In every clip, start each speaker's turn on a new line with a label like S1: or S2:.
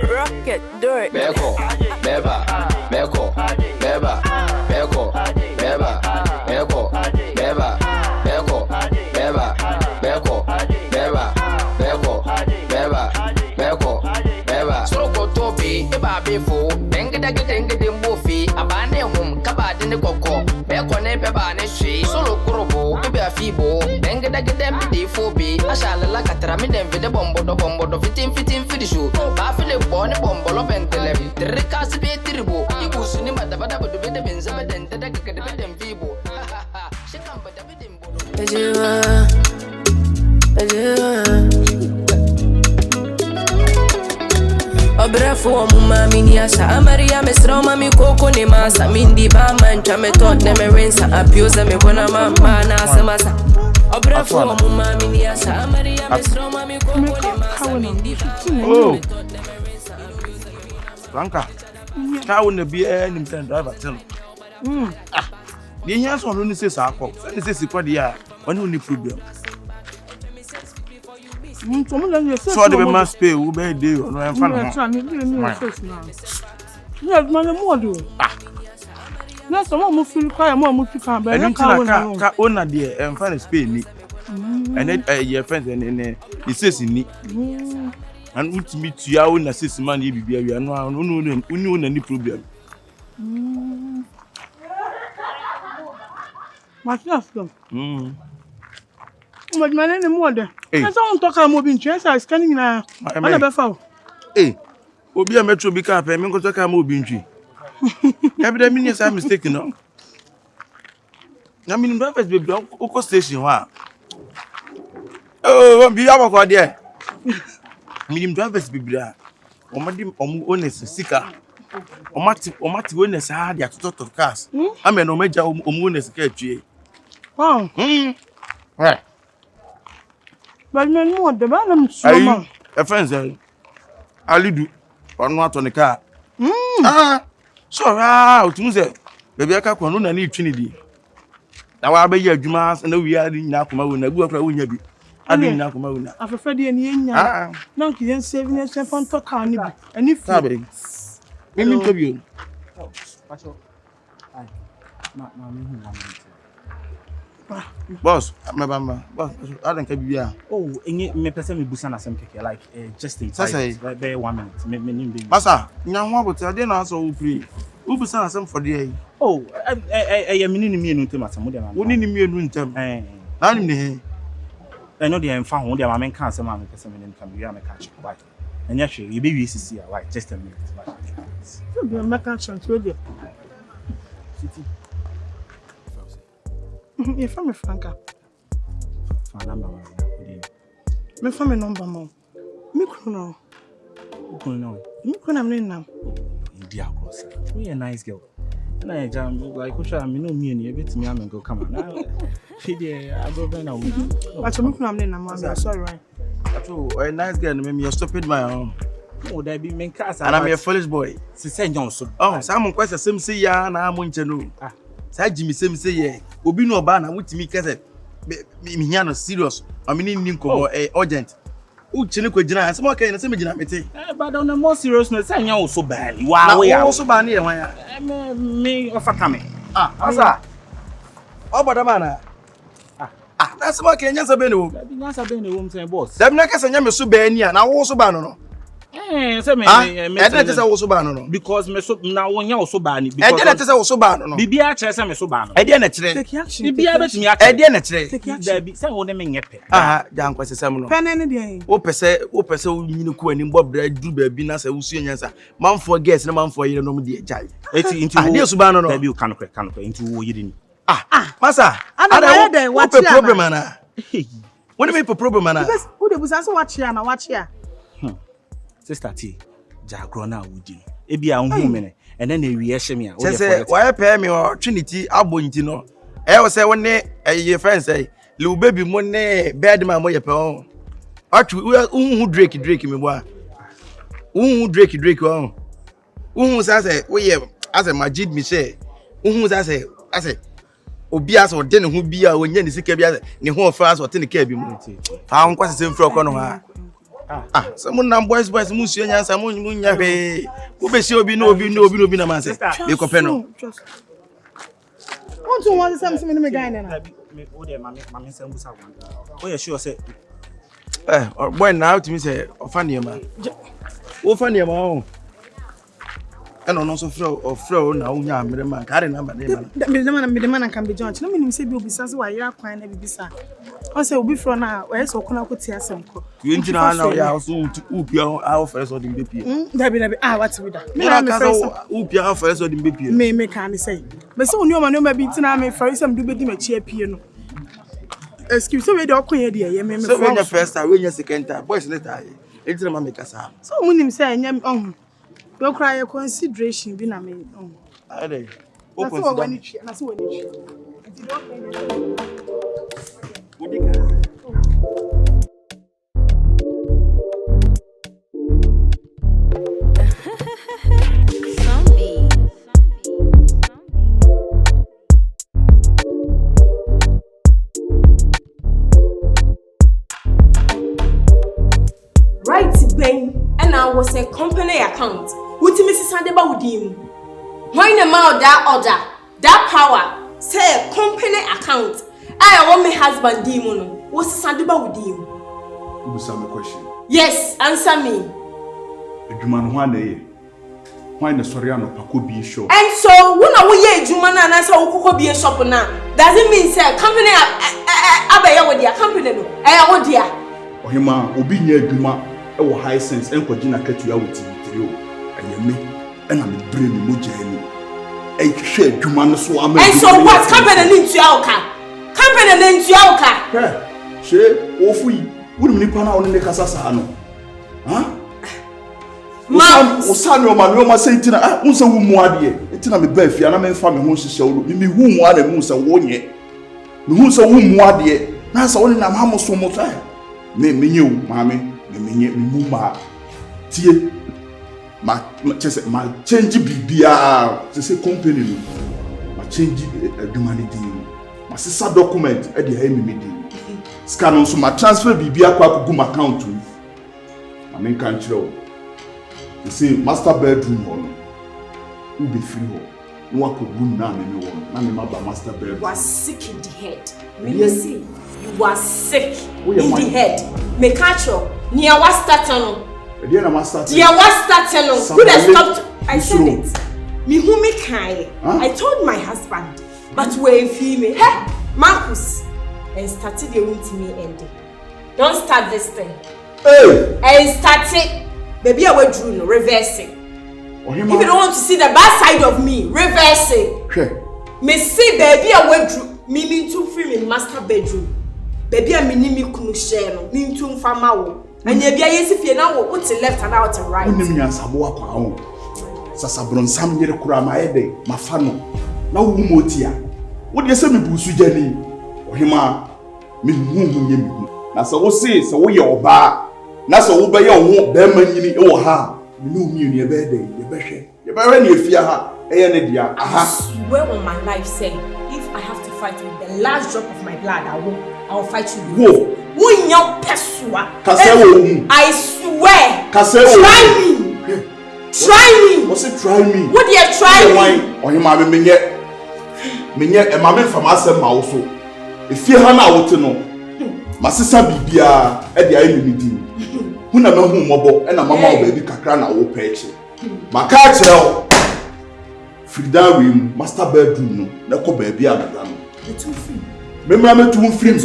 S1: Rocket, do it.
S2: Beko, beba, beko, beba, beko, beba, beko, beba, beko, beba, beko, beba, beko, beba, beko, beba. Soko tobi, eba befo, dengi mbofi, abane hum, kabade ne koko, beko ne beba ne shi, solo kurobo, ebe afibo, dengi befo bi, ashala katara mi den vide bombo do fitin fidishu, ba file bone bombo lo bentele, trika sibe tribo, ibusu ni madabada do vide benza beden daga kede beden fibo, shikamba da beden bodo.
S1: Obrafo mumami ni asa Maria mestra mami koko ni masa mindi ba mancha me tot ne me rinsa apiosa me bona mama na samasa Obrafo mumami ni asa Maria mestra mami koko ni masa mindi ba
S3: oh Blanca kawo na bi ni mten driver tin ni nya so no ni se sa akọ se ni se sikọ dia woni ni problem so the must pay we be dey no en fa no
S4: yes man mo do na so mo feel kwa mo fi kan be
S3: ka ona de en fa na pay ni and your friends and he says ni and ultimate tu ya ona says man ye bibia wi no no ni problem
S4: Master But my name is Mother. I don't talk about moving chairs. I scanning now. I'm never found.
S3: Eh, Obi a metro be car, I'm going to talk about moving tree. Every day, means I'm mistaken. No, I mean, breakfast be blocked. Oko station. Oh, be our God, yeah. Medium drivers be blah. O madam, honest, sicker. O mati, witness hard at tot of cars. I mean, no major omuness catchy.
S4: Wow.
S3: Right.
S4: But man, more the man, so
S3: a friend, I'll do or not on the car. So, to say, baby, I can't run any Trinity. Now I'll be your Jumas and we are in Nakuma when I go up with you. I mean, Nakuma. I've a Freddy and Yen. No, you ain't saving yourself on to carnival. And if I mean, to you. Boss, my bamba. Boss, I don't care.
S5: Oh, me person me busan asem keke like just in time. Be 1 minute. Me nim be.
S3: Masa, nyanwa but I didn't answer who free. Who busan asem for the
S5: oh, I me ni enu ntem asem de ma.
S3: Woni ni me enu ntem. Na ni ne.
S5: I know the enfa ho de ma men kan asem ma me person me nim kan we am catch. Why? Enya hwe, you be WCC why? Just a minute.
S4: You be make action to there.
S5: City.
S4: You from me Franca.
S5: Phone number.
S4: Me from me number mo. Me kuno.
S5: No.
S4: Me kuno am name.
S5: India cross. You a nice girl. And I jam like who shall me no me any bit me am go come on. Fide I go be now.
S4: But me kuno am name am sorry right.
S3: So a nice girl me you stupid my own.
S5: Oh, there be men cast
S3: and I'm a foolish boy.
S5: Se say Johnson.
S3: Oh, someone question some say ya na mo nchenu. Say Jimmy say ye. Obi no ba na wutimi kase me hia no serious. I mean ni nko urgent. Uchini ko gina some okay na say me gina mete.
S5: But on the more serious no say nya wo so ba ni. Wa we ya.
S3: Wo so ba na ye hwan ya.
S5: Me ofata me.
S3: Asa. Obodo ma na. Na some okay nya sabe no.
S5: Nya sabe no wo say boss.
S3: Dem na kase nya me so ba ni na wo so ba no no.
S5: Say me
S3: tell wo so ba no no.
S5: Because me so na wo nya wo so ba ni because
S3: I tell wo so ba no no.
S5: Bibia kire say me so ba no.
S3: E dey na kire.
S5: Bibia betimi akire.
S3: E dey na kire.
S5: Da bi say wo ne me nyepe.
S3: Jan kwase sam no.
S4: Pen ne dey.
S3: Wo pese wo nyini ko ani mbo bra du ba bi na say wo su nyansa. Manfo guess na manfo yire no mo dey jai.
S5: Eti into wo.
S3: Dey so ba no no.
S5: Da bi o kan kre into wo yire ni.
S3: Masa.
S4: Ada what
S3: problem ana. What do you mean problem ana?
S4: Because who dey busan so watch here na watch here.
S5: Sister T, Jagro na wudi. Ebi a hu me ne. And then they wiye me a.
S3: Say why pay me or Trinity abonti no. E wo say won your friend say, "Little baby mo ne bed man mo ye pe on." Actually, who Drake me boy. Who Drake on. Who say we as a Majid Michel. Who say obi as o de ne ho bia o nya ne sika bia ne ho fa as o te ne ka bi mu. Fa ho kwase sem fro ko no ha. Someone boys, Musu, and someone Munya. Who be sure be no man. They compare.
S4: Want to want something in the guy now?
S5: Oh, yeah, sure, say.
S3: Or boy, now to me say, funny man. Oh, funny man. And also flow now, man, carry number.
S4: The man can be judged. No meaning say you'll be sassy while you're crying every bisa. I say, we'll be from now, where so can I put here some cook? You ain't know, yeah, also to oop your our first or the BP. There what's with that? Me, I'm oop your first or the BP. May can't say. But so no man, no, maybe tonight, for some do be cheer piano. Excuse me, don't call you, dear. You so when the first time, when you're second time, boys, let I. It's a mamma casa. So when him say, don't cry a consideration, be na me.
S3: I dey.
S4: Open to when you na so when you.
S1: Right, Ben, and I was a company account. What Mrs. Sandeba would him? Why the mouth that order, that power, say company account. I want my husband demon. What's Sandeba with him?
S6: You will answer my question.
S1: Yes, answer me.
S6: A human one day. Why the Soriano Paco be shop?
S1: And so, when I will ye Juman and I saw Coco be a shop now. Doesn't mean say company Abaya with your company. I want dear.
S6: Or him, Obi near Duma, our high sense, and Kojina Ketua with you. And me, and I'm bringing Mujani. A share Juman so I'm.
S1: And so, what company into your car? Company into your car.
S6: She, awfully, wouldn't you pan out in the Casasano? Huh? Osano ma say tina unsa wu mu ade tina me ba fia na me fa me ho hyehyɛ wo me hu mu ade mu sa wonye me hu sa wu mu ade na sa woni na ma so mo fa me menye wu ma me menye me mu ma tie ma chese ma change bibia se company no ma change adumani din ma sisa document e de ha me din scan no so ma transfer bibia kwa kugu ma account ma me kan kire. You see, master bedroom hall. Who be free hall? No one could room now, me one. Now me maba master bedroom.
S1: You are sick in the head. Me see, you are sick in the head. Me catch you. Near what startano?
S6: Near what startano?
S1: Near what startano? Who has stopped? I said it. Me who me kai. I told my husband, but we feel me. Hey, Marcus, and started the room to me ending. Don't start this thing.
S6: Hey,
S1: and start it. Baby, I will do no reversing. If you don't want to see the bad side of me, reversing.
S6: Okay.
S1: Me see, baby, I will do. Me mean to free me master bedroom. Baby, I mean me kunu share. Me to famawo. And you be a yes if you know what's left and out and right.
S6: When you mean Saboa Pao, Sasabron Sam Yerekura my day, my fano. Now Motia. What do you say me Busu Jenny? Or hima me whom. That's what say, so we are bar. Nasa wo be ya wo be manyini e wo ha me no mi enu e be dey ye be hwe ye be re na efia ha e ye ne dia aha.
S1: Swear on my life say if I have to fight with the last drop of my blood I will fight you. Wo nyam pesua
S6: kase wo mu
S1: I swear
S6: kase wo
S1: try me
S6: what's it try me
S1: what do you try me
S6: o hima me menye e ma me fama asem ma wo so efia ha na wo te no masisa bibia e dia e mi di huna ma hu mobo e na mama o baby kakra na wo peche maka kire Frida we master bedroom no na ko baby agada no
S1: too free
S6: memra me too free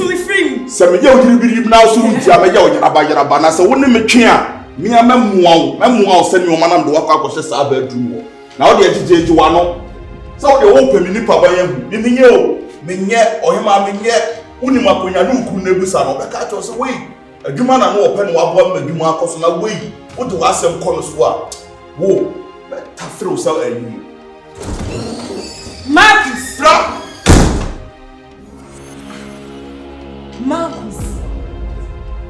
S6: se me ye odiri biri na so nti a me ye oyaraba na se woni metwe a me amua wo se ni o manam do akwa akose sa bedroom wo na wo de agigeji wa no se wo de wo pemi ni papa ye hu ni menye o menye ohima menye uni makonya no ku na busa no beka cho se we adwuma na no ope no wabo adwuma akoso na we wo de wasem kono so a wo ta throw so ayi
S1: Marcus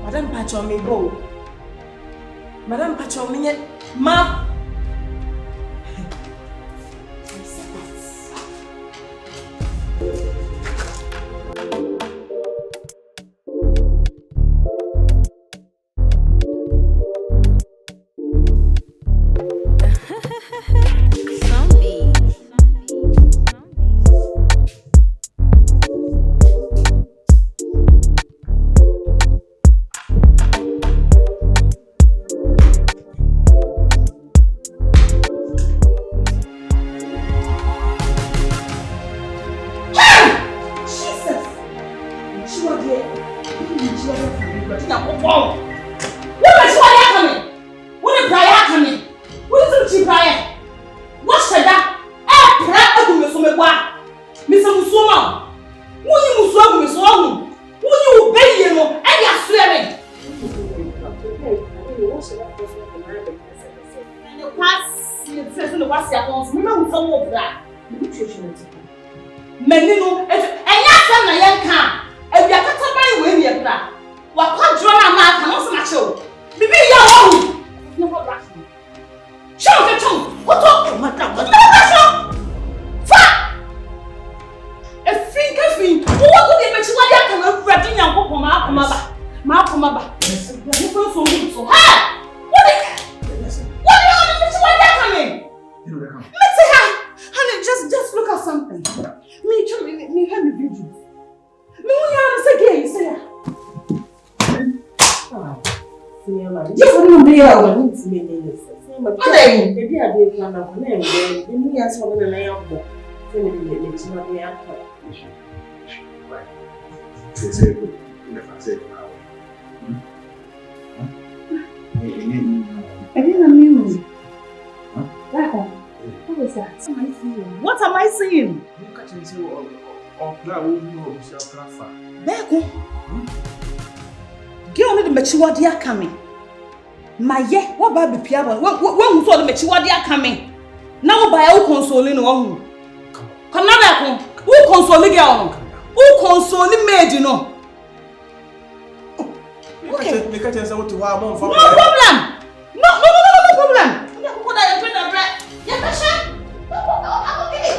S1: Madam Pacho me go Madam Pacho me ma
S4: What am I seeing? Get on the machiwadia coming. My yeah, what baby piano? What who saw the machiwadia coming? Now by all consoling on. Come on, who consoling girl? Who consoling maid, you know? Okay. No problem. No problem. What are you doing? Yeah, Tasha. I'm okay.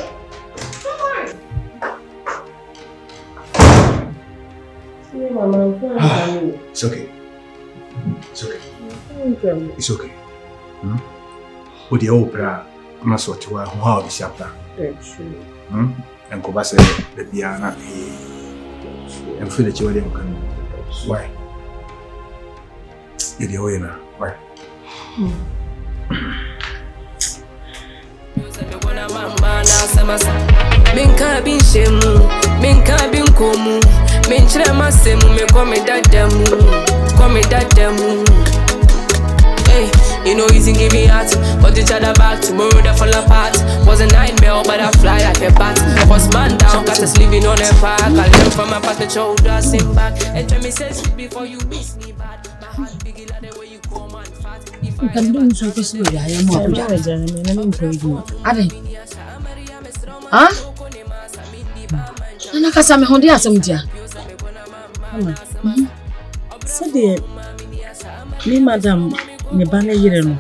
S4: Don't worry.
S7: It's okay. It's okay. It's okay. With the opera, I'm not sure to how this chapter. And go back the piano and feel that you are can. Why? You're the owner. Why?
S1: Minka bin shemu, minka bin komu, min chirema semu me come dademu. Hey, you know easy give me heart, but each other back tomorrow they fall apart. Was a nightmare, but I fly like a bat. Was man down, got us living on a park. I learned from my past, the shoulder sing back. And tell me say sweet before you miss me bad. My heart big like the way you come and fat. If I
S8: don't so close to you, I am more. Huh? Ana kasa me honde asem dia.
S4: Said me madam me bana yire no.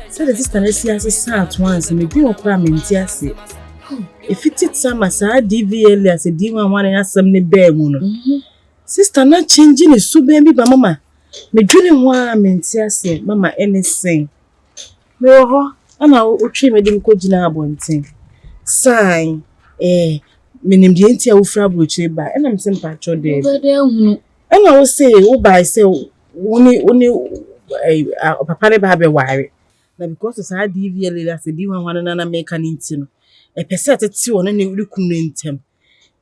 S4: Said the sister na si ase sat once me bi okra me nti ase. If it sama sa DVL as D1 one asem ne be mu no. Sister na change ne su be bi ba mama. Me dwene ho a me nti ase mama anything. Me ho ana o twi me dim ko gina abonten. Sign minim die ntia wo fra broche ba ena mse mpacho de ena wo say wo by say woni papa ne ba be ware na because sa DVL la se di wan na make an nti no e pese atete wo na ne kunu ntem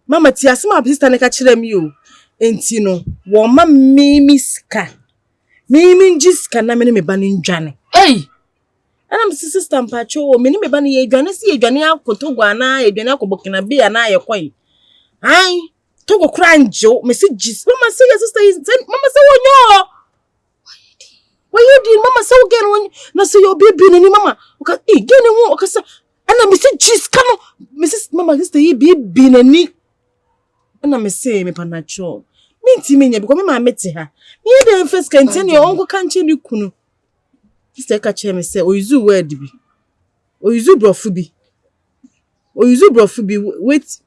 S4: mama ti asema sister ne ka kire mi o enti no wo ma mimi ska mimi njiska na me ba ne ndwane and I'm sister mpacho me ni me ba ne ye dwane si ye dwane akotogwa na ye dwane akobokina bi ya na ye kwan ai togo kranjo me si jis mama say your sister is mama say wonyo why you did mama say again won na say your baby ni mama oka gene won oka say and me say jis kano mrs mama sister ye baby ni and me say me panacho me nti me nya because me ma mete ha me dey first continue onko kanche ni kunu sister ka che me say oyizu word bi oyizu brofu bi wait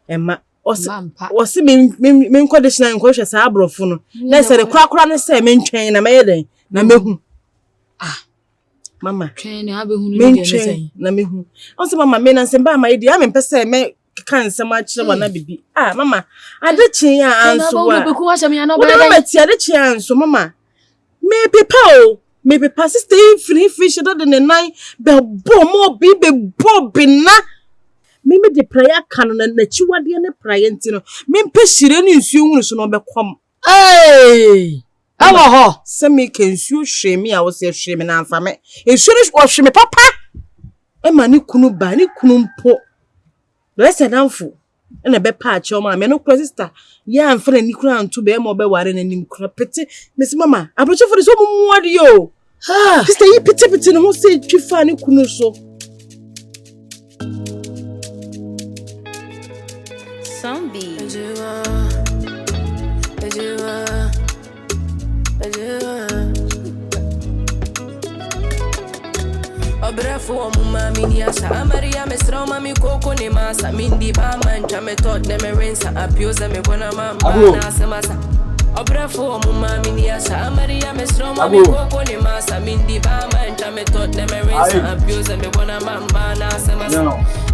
S4: Emma osi me condition nko hwe sa brofu no na say the kura ne say me ntwen na me den na mehu mama
S8: twen na abehu no me say
S4: na mehu onse mama me na se ba ma idi am pese me kan se ma kire wana bibi mama adechi ya anso wa
S8: beku wa shame ya no
S4: ba mama ti adechi ya anso mama me pepa sister free fish that the nine be bo mo be bo bina me de prayer kan na chiwade ne prayer ntino me mpehire ne nsuo hunu so no be kom awo ho se me kan nsuo hwe me a wo se hwe me na amfa me nsuo ne hwe me papa e ma ne kunu ba ne kunu mpo blessed amfo na be pa ache o ma me no kro sister ya amfa na ni kura nto be mo be ware na nim kura pete me se mama abroche for so muwade yo Sister, you pity no say twifa ne kunu so.
S1: Zombie. Obrafo mama mini ASARE mesra mami koko ne masa mindi ba man chame tot ne me rinsa apioza me bona mama na semasa. Obrafo mama mini ASARE mesra mami koko ne masa mindi ba man chame tot ne me rinsa apioza me bona mama na semasa.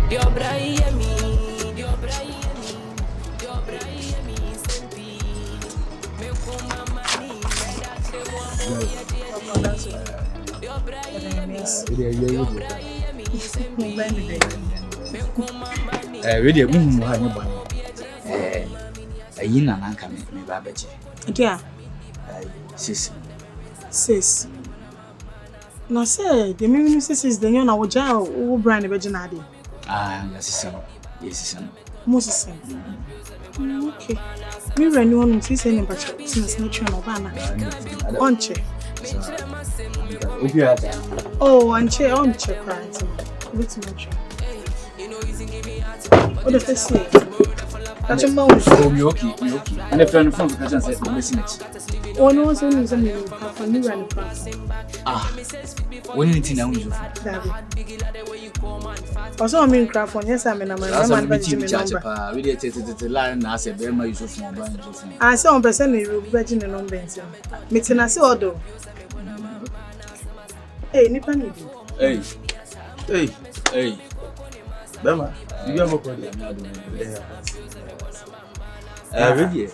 S1: Diobra yemi sempi me ko mama ni
S5: really mumu ha nyeba ayi na nanka me ba beje
S4: Dia
S5: sis
S4: no say the me sis the you na wo ja wo brand beje na ade
S5: yes
S4: Moses okay me rani won sis any bacha since na try no ba na onche onche right wait much what the first say catch him out
S5: okay and the friend from catch and say listen it
S4: no one say me for new rani
S5: when anything na unjo
S4: also me craft on yes I mean my man
S5: be me number we dey tete line na say be ma Yusuf mo ba Yusuf
S4: I say on person e ru be the number nti me tina say odo nipa ni bi
S3: Bema you am ko dey
S5: ready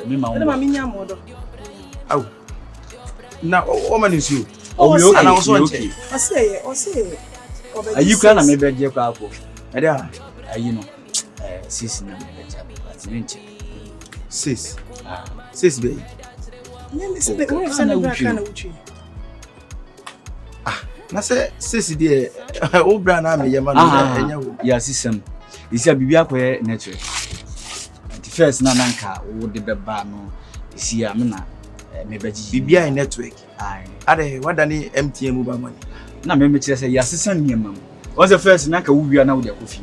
S5: me ma
S4: o me nya modo
S3: aw na o man is you
S5: okay
S3: and also okay
S4: I say
S5: ayi kwa na me be je kwa afọ
S3: ade
S5: ayi no sis na me be ja but me nche
S3: sis be
S4: me say the one say na bra kana uchi
S3: na say sis dey o bra na me yema no enya wo
S5: ya system isi bibi akoye network the first na nanka wo de beba no isi ya me na me beji
S3: bibia network ade wadani MTN mobile money
S5: na me kire say ya system niam was the first nanka wo wia na wo de kofi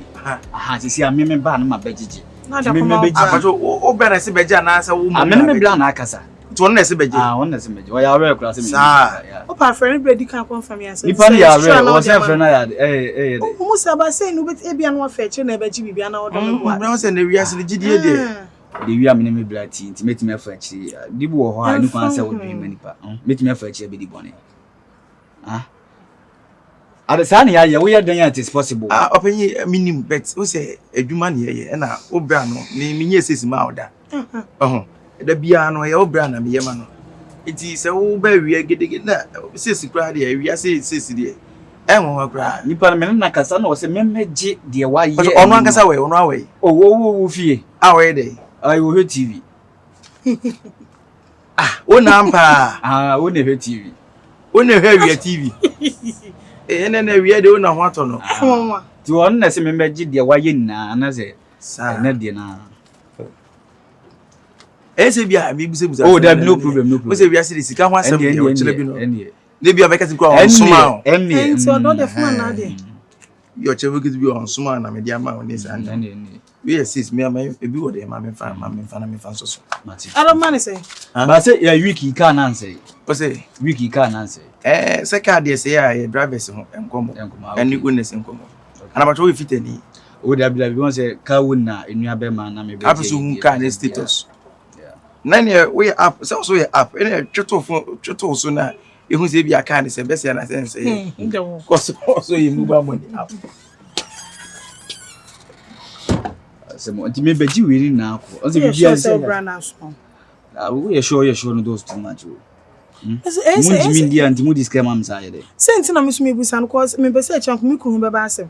S5: isi ya me ba na ma begiji me beji
S3: apacho o bra na se beji na say wo
S5: me bla na akasa
S3: to na se beji
S5: won na se beji o ya re kura se me
S4: o pa friend bredi kan confirm ya say
S5: nipa ya re o se friend na ya
S4: o musa ba say no bet ebia no fa che na beji bibia na odo me
S3: bua bra say na wi ase gidie de
S5: wi am me bla ti metime afa chi di bu ho ha ni kwan say wo dream nipa metime afa chi be di bone ada sani ya we dan ya it is possible
S3: openyi minimum bet o say adwuma ne ye na o bra no ni menye sesi ma oda da bia no ya o bra na me yema no iti se wo ba wi agedege na sesi kra de wi ase sesi de enwo kra
S5: nipa me na kasa na o se memmeje de wa ye
S3: ono ankasa we ono awe
S5: wo fie
S3: awe de
S5: ai wo TV
S3: o na mpa
S5: wo ne TV
S3: o ne wi TV ene na wi de o na ho ato no
S5: ti won na se memmeje de wa ye na na se na de na
S3: ese bia bi busa
S5: there be no problem
S3: o se bia se sika ho asem de o chele bi no
S5: ene
S3: de bia be ka ti kwa on suma
S4: ene so do the phone na de
S3: yo chele bi on suma na me dia ma on this and we sis me am e bi wo de ma me fa na me fa so
S5: mati
S4: I don't man say
S5: ba say ya wiki ka na say
S3: o se
S5: wiki ka na say
S3: se ka de se ya drivers ho enkomo eni go ne se enkomo ana ba to we fitani
S5: o da bi won say ka wona enua be ma na me be
S3: afiso hu ka ne status nani we app so so app ene tweto so na ehun se bi aka ne se be se na sense cause so you mobile money app
S5: se mo nti me beji we na akọ o se bi bia se
S4: brand as no
S5: we sure no those too much mo mi dia nti mo disclaimer am say de
S4: senti na me so me busa no cause me be say chanko me ko hu be ba asem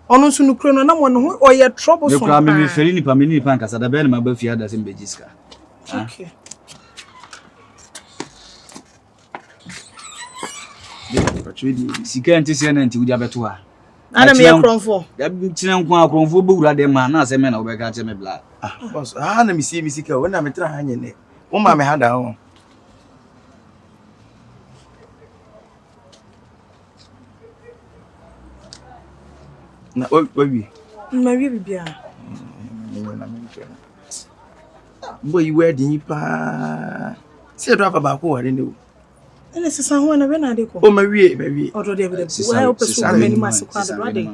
S4: ono so no kro no na mo no ho oye trouble so
S5: me me feri ni pa nkasa da be na ma ba fi ada se beji ska
S4: okay
S5: sika nti se na nti wudi abeto ha
S4: ana me kronfo
S5: ya tina nko akronfo be wura de ma na se me na obeka che me bla
S3: boss na me sie me sika wona me tra ha nye ne wo ma me ha da ho Na we.
S4: Maria bibia.
S3: Boy wedding pa. See driver ba ko ware ne o.
S4: Ene sesa ho na we na de ko.
S3: O mawie.
S4: Odo de be. Wa help us so many mas kwa de brother.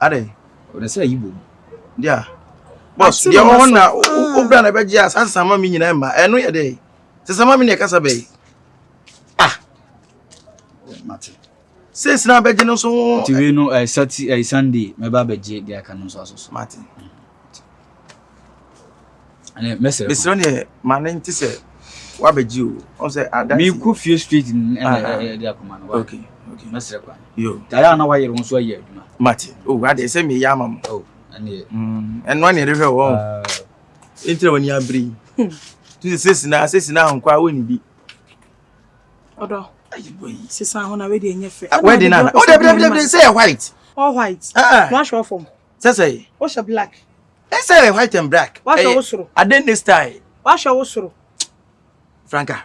S3: Ade.
S7: O de say yibo.
S3: Dia. Boss, dia won na o bra na be gia asasa ma mi nyina ma. Eno ye de. Sesa ma mi ne kasa be.
S7: Mate.
S3: Says na be gino so.
S7: Ti we no Saturday Sunday me ba beje dia ka no so asoso.
S3: Mate.
S7: Ane mesere.
S3: Mesere ne ma na nti se wa beji o. On say adansi.
S7: Me ku fie street na dia ko man.
S3: Okay.
S7: Mesere kwa.
S3: Yo.
S7: Taya na wa yere won so aye aduma.
S3: Mate. Oh, ade se me ya mam.
S7: Oh, ane.
S3: Eno ne rehwe wo. Intre woni abri. Tu says na nkwa woni bi.
S4: Odo. Sesa ho na we de enye fe.
S3: Wedding na. Oh, they say white.
S4: All white. Wash your form.
S3: Say.
S4: Wash your black.
S3: They say white and black.
S4: Wash your wosoro.
S3: Aden this style.
S4: Wash your wosoro.
S3: Franca.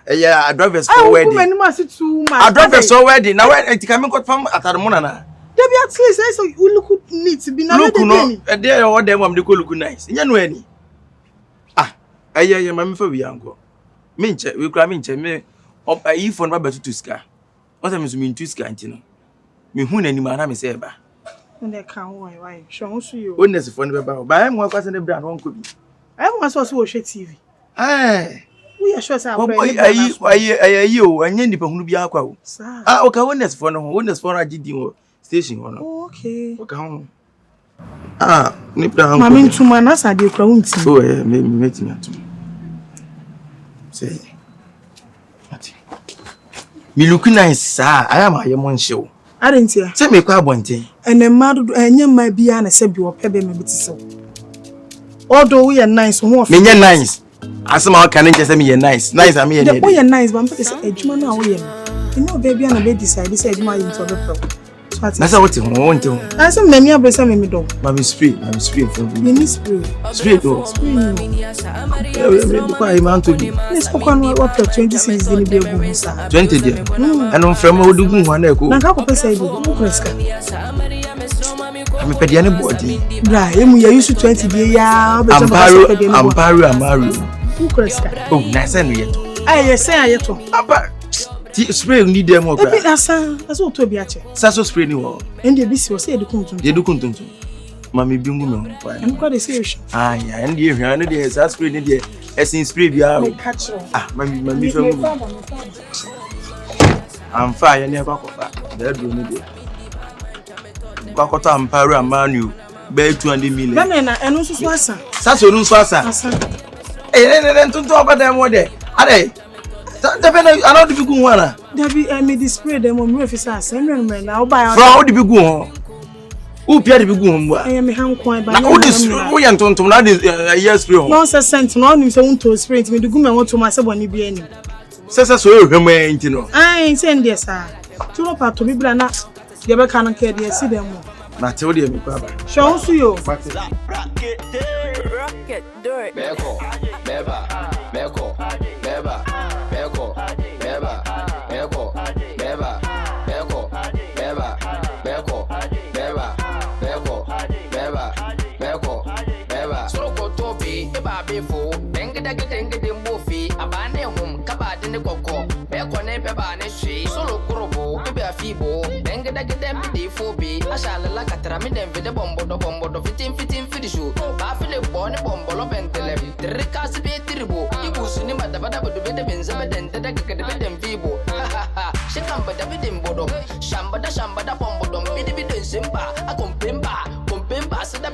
S3: Yeah, a driver's for wedding.
S4: I must too much.
S3: A driver's for wedding. Now when it come got from Atarmona.
S4: They be at least say so you look neat be na
S3: look no. There all them am dey look nice. Nya no any. Yeah, mama for we anko. Minche, we kra minche me ayi phone ba betutu ska. What am me to ska ntino. Me hu nani ma na me say ba.
S4: And can why? Show so you.
S3: Honest phone be ba. Ba am wa kwase ne brand won ko bi.
S4: I want to watch TV. We are sure say
S3: ayi o anya nipa hunu bi akwa o. Okay, honest phone agidi o station ho no. Okay. Okay ho. Nipa hanko.
S4: Mama ntuma na sa de kra wunti.
S3: Oh me meti na tum. Say. Me look nice, sir. I am a young show.
S4: I didn't hear.
S3: Say me kwa bonte.
S4: And a mad and young my be an a sabi or pebble me so. Although we are nice, more me
S3: nice. As some can just say me nice. Nice, I mean,
S4: we are nice, but it's a Juma now. You know, baby, and a baby decide this is my into the pro.
S3: That's what you want to.
S4: I saw many of them in the door.
S3: Mammy spray from
S4: me. Spray.
S3: Why man to be?
S4: Let's go on what 26 in the
S3: 20 and on from what do one echo.
S4: Nanka say, Kreska.
S3: I'm a pediani body.
S4: Right, we are used to 20 days. I'm
S3: Mario.
S4: Who Kreska?
S3: Oh, nice and yet.
S4: I say, I yet.
S3: Spray need them more.
S4: That's what to be at.
S3: Sasso spray no.
S4: And the BC was say the content.
S3: You do content. Mammy Bingo.
S4: I'm quite a serious.
S3: And you know the spray need the essence spray. Mammy, I'm fire never go back. That do need it. Cockota and Para Manu, bear 200 million. And also Swassa. Sasso no Swassa. And to talk about them one day. Are they? I don't be good one.
S4: Debbie, I made this spray them on officers and men. I'll buy
S3: how do you go? Who Pierre be good? I am a hand coin by all this. We are to not a year's spray. Nonsense sent on him so to spray me the good want to myself when you be any. Sessa so remain, you know. I ain't saying this, sir. To no part to be brana. The other can't care, dear, see them more. Matilda, show you. Rocket, do it.
S2: Beko, Beba, Beko, Beba, Beko, Beba, Beko, Beba, Beko, Beba, Beko, Beba, Beko, Beba, Beko, Beba. Soko topi, Eba befo, Denga Mofi, Abane home, Kabad in the Coco, Beko ne Beba ne she, Solo Kurobo, Beba Fibo, Denga de Fobi, I shall like a tramid with the bombo, fitting for the shoe, Buffalo born a bombo of Bentley, the recast be terrible, you go soon, but the vitamins of the Decadent Vibo. She come but the Vidim Bodo, Shamba da Bombo, don't be the Simba, a compimba, so the